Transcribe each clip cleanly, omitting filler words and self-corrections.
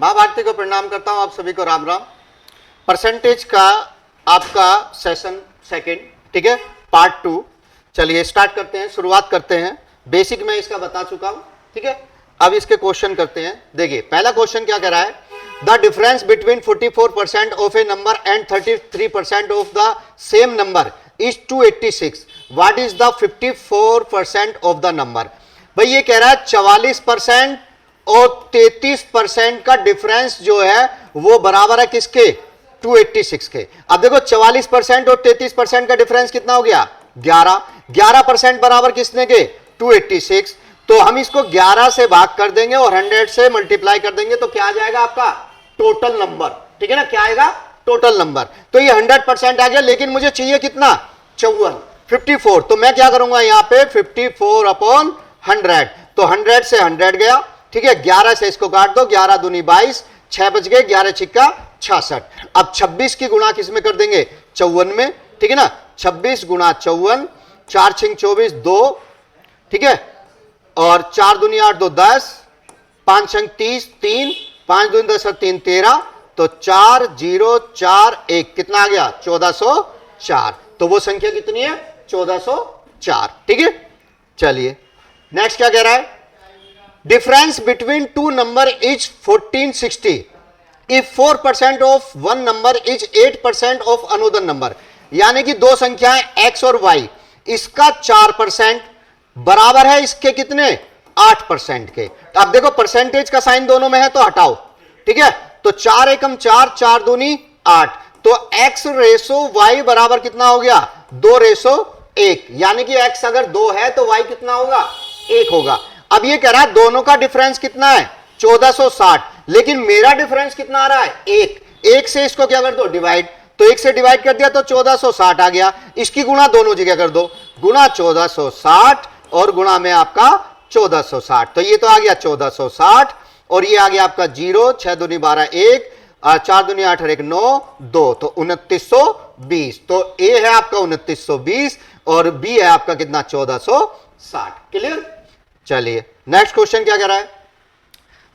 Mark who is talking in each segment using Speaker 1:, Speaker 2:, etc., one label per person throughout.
Speaker 1: माँ भारती को प्रणाम करता हूं, आप सभी को राम राम। परसेंटेज का आपका सेशन सेकंड, ठीक है, पार्ट 2। चलिए स्टार्ट करते हैं, शुरुआत करते हैं। बेसिक में इसका बता चुका हूं, ठीक है। अब इसके क्वेश्चन करते हैं। देखिए पहला क्वेश्चन क्या कह रहा है, the difference between 44% of A number and 33% of the same number is 286। What is the 54% of the number. भाई ये कह रहा है 44% और 33% का डिफरेंस जो है वो बराबर है किसके, 286 के। अब देखो 44% और 33% का डिफरेंस कितना हो गया, 11। 11% बराबर किसने के, 286। तो हम इसको 11 से भाग कर देंगे और 100 से मल्टीप्लाई कर देंगे तो क्या आ जाएगा आपका टोटल नंबर, ठीक है ना, क्या आएगा टोटल नंबर। तो ये 100% आ गया, लेकिन मुझे चाहिए कितना, 54। तो मैं क्या करूंगा यहाँ पे 54/100। तो 100 से 100 गया, ठीक है। 11 से इसको काट दो, 11 दूनी 22, 6 बच गए, 11 छिक्का 66। अब 26 की गुणा किस में कर देंगे, 54 में, ठीक है ना। 26 गुणा 54, 4 छिंग 24, 2, ठीक है। और 4 दूनी 8, 2 10, 5 छंग 30, 3, 5 दूनी 10, 3 13। तो 4 0 4 1 कितना आ गया, 1404। तो वो संख्या कितनी है, 1404, ठीक है। चलिए नेक्स्ट क्या कह रहा है, difference between two number is 1460 if 4% of one number is 8% of another number. यानी कि दो संख्याएं x और y, इसका 4% बराबर है इसके कितने, 8% के। अब देखो परसेंटेज का साइन दोनों में है तो हटाओ, ठीक है। तो 4 एकम 4, 4 दूनी 8। तो x रेशो y बराबर कितना हो गया, 2:1। यानी कि x अगर 2 है तो y कितना होगा, 1 होगा। अब ये कह रहा है दोनों का डिफरेंस कितना है, 1460, लेकिन मेरा डिफरेंस कितना आ रहा है, 1 से इसको क्या कर दो, डिवाइड। तो 1 से डिवाइड कर दिया तो 1460 आ गया। इसकी गुणा दोनों जगह कर दो, गुणा 1460 और गुणा में आपका 1460। तो ये तो आ गया 1460 और ये आ गया आपका 0, 6 दूनी 12 1, 4 दूनी 8 और 1 9, 2, तो 2920। तो ए है आपका 2920 और बी है आपका कितना, 1460। क्लियर। चलिए नेक्स्ट क्वेश्चन क्या कह रहा है,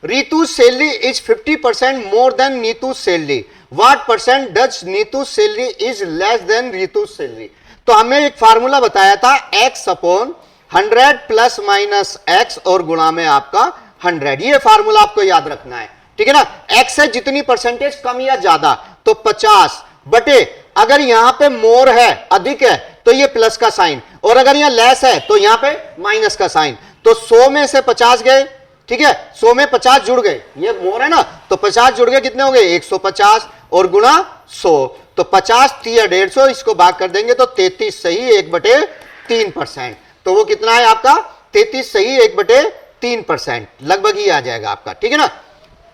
Speaker 1: Ritu salary is 50% more than Neetu salary. What percent does Neetu salary is less than Ritu salary. तो हमें एक फार्मूला बताया था, x/100 प्लस माइनस x और गुणा में आपका 100। ये फार्मूला आपको याद रखना है, ठीक है ना। x है जितनी परसेंटेज कम या ज्यादा, तो 50 बटे, अगर यहां पे मोर है, अधिक है, तो ये प्लस का साइन, और अगर यहां लेस है तो यहां पे माइनस का साइन। तो 100 में से 50 गए, ठीक है, 100 में 50 जुड़ गए, ये मोर है ना, तो 50 जुड़ गए, कितने हो गए, 150 और गुणा 100। तो 50 3 150, इसको भाग कर देंगे तो 33 सही 1/3%। तो वो कितना है आपका, 33 सही 1/3%, लगभग ही आ जाएगा आपका, ठीक है ना।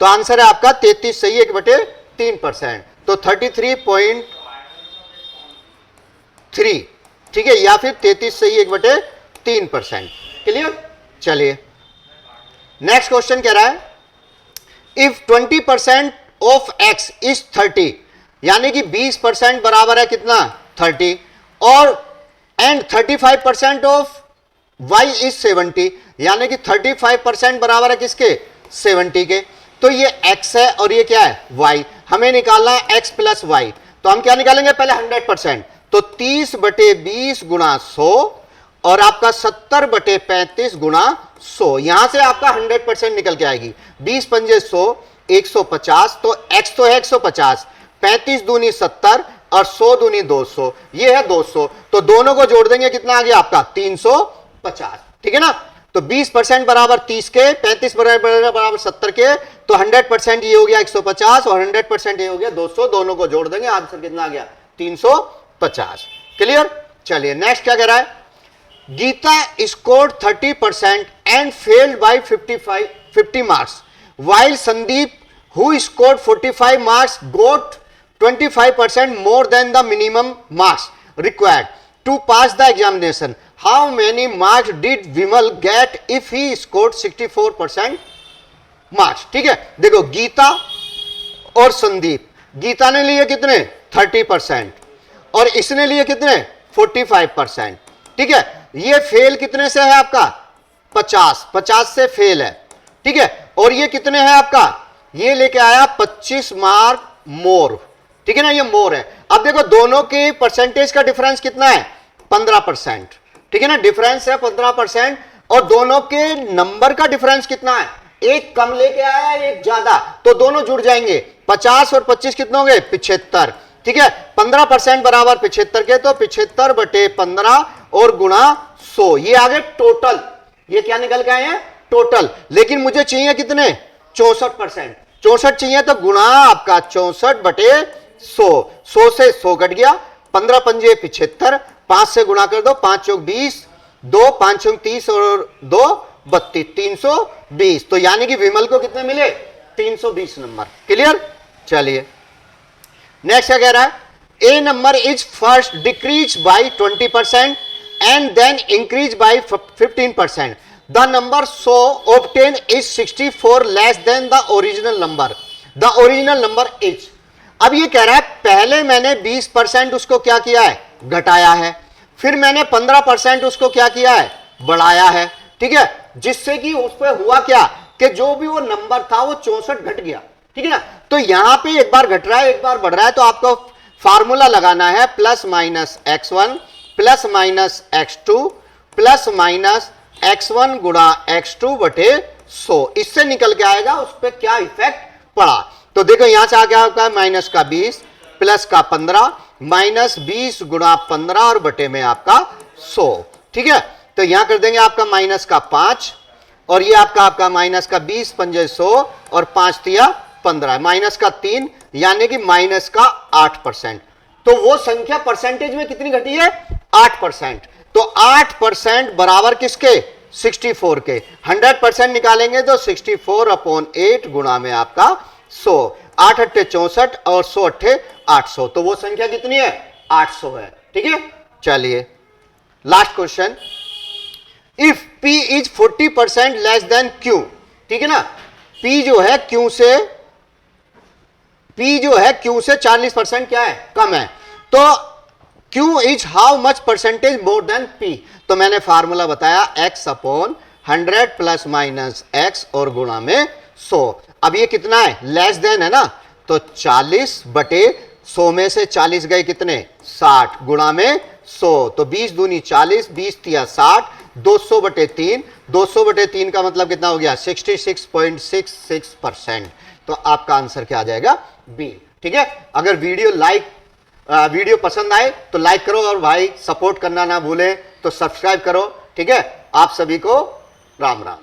Speaker 1: तो आंसर है आपका 33 सही 1/3%, तो 33.3, ठीक है, या फिर 33 सही 1/3%। क्लियर। चलिए नेक्स्ट क्वेश्चन कह रहा है, इफ 20% ऑफ x इज 30, यानी कि 20% बराबर है कितना, 30, और एंड 35% ऑफ y इज 70, यानी कि 35% बराबर है किसके, 70 के। तो ये x है और ये क्या है, y। हमें निकालना है x प्लस y। तो हम क्या निकालेंगे, पहले 100%, तो 30/20 गुणा 100 और आपका 70/35 गुणा 100। यहां से आपका 100% निकल के आएगी। 20 पंजे 100, 150। तो x तो है 150, 35 दूनी 70 और 100 दूनी 200, ये है 200। तो दोनों को जोड़ देंगे, कितना आ गया आपका 350, ठीक है ना। तो 20% बराबर 30 के, 35 बराबर 70 के, तो 100% ये हो गया 150 और 100% ये हो गया 200। दोनों को जोड़ देंगे, आंसर कितना आ गया, 350। क्लियर। चलिए नेक्स्ट क्या कह रहा है, Gita scored 30% and failed by 50 marks, while Sandeep, who scored 45 marks, got 25% more than the minimum marks required to pass the examination. How many marks did Vimal get if he scored 64% marks? ठीक है, देखो गीता और संदीप, गीता ने लिए कितने, 30% और इसने लिए कितने, 45%, ठीक है। ये फेल कितने से है आपका, 50 से फेल है, ठीक है। और ये कितने है आपका ये लेके आया 25 मार्क मोर, ठीक है ना, ये मोर है। अब देखो दोनों के परसेंटेज का डिफरेंस कितना है, 15%, ठीक है ना, डिफरेंस है 15%। और दोनों के नंबर का डिफरेंस कितना है, एक कम लेके आया एक ज्यादा, तो दोनों जुड़ जाएंगे। 50 और 25 कितने हो गए, 75, ठीक है। 15% बराबर 75 के, तो 75 बटे 15 और गुणा 100, ये आ गए टोटल। ये क्या निकल के आए हैं, टोटल। लेकिन मुझे चाहिए कितने, 64%, 64 चाहिए, तो गुणा आपका 64 बटे 100, 100 से 100 कट गया, 15 पंजे 75, 5 से गुणा कर दो, 5 चौक 20, 2 5 चौक 30 और 2 32, 320। तो यानी कि विमल को कितने मिले, 320 नंबर। क्लियर। चलिए नेक्स्ट क्या कह रहा है, a number is first decrease by 20% and then increase by 15%। The number so obtain is 64 less than the original number. The original number is, अब ये कह रहा है पहले मैंने 20% उसको क्या किया है, घटाया है, फिर मैंने 15% उसको क्या किया है, बढ़ाया है, ठीक है, जिससे कि उस पर हुआ क्या कि जो भी वो नंबर था वो 64 घट गया, ठीक है ना। तो यहां पे एक बार घट रहा है एक बार बढ़ रहा है, तो आपको फार्मूला लगाना है plus minus x1 plus minus x2 plus minus x1 गुणा x2 बटे 100। इससे निकल के आएगा उस पर क्या इफेक्ट पड़ा। तो देखो यहां से आ गया आपका माइनस का 20 प्लस का 15, माइनस 20 गुणा 15 और बटे में आपका 100, ठीक है। तो यहां कर देंगे आपका माइनस का 5 और ये आपका माइनस का 20 पंजे 100 और 5 तिया 15, माइनस का 3 यानी कि माइनस का 8%। तो वो संख्या परसेंटेज में कितनी घटी है, 8%। तो 8% बराबर किसके, 64 के। 100% निकालेंगे तो 64/8 गुणा में आपका 100, 8 अट्ठे 64 और 100 अट्ठे 800। तो वो संख्या कितनी है, 800 है, ठीक है। चलिए last question, if P is 40% less than Q, ठीक है ना, P जो है Q से 40% क्या है, कम है, तो Q is how much percentage more than P। तो मैंने फार्मूला बताया x/100 प्लस माइनस x और गुणा में 100। अब ये कितना है, लेस देन है ना, तो 40 बटे 100 में से 40 गए कितने, 60 गुणा में 100, तो 20 दूनी 40, 20 तिया 60, 200 बटे 3, 200 बटे 3 का मतलब कितना हो गया, 66.66%। तो आपका आंसर क्या आ जाएगा, बी, ठीक है। अगर वीडियो पसंद आए तो लाइक करो और भाई सपोर्ट करना ना भूलें, तो सब्सक्राइब करो, ठीक है। आप सभी को राम राम।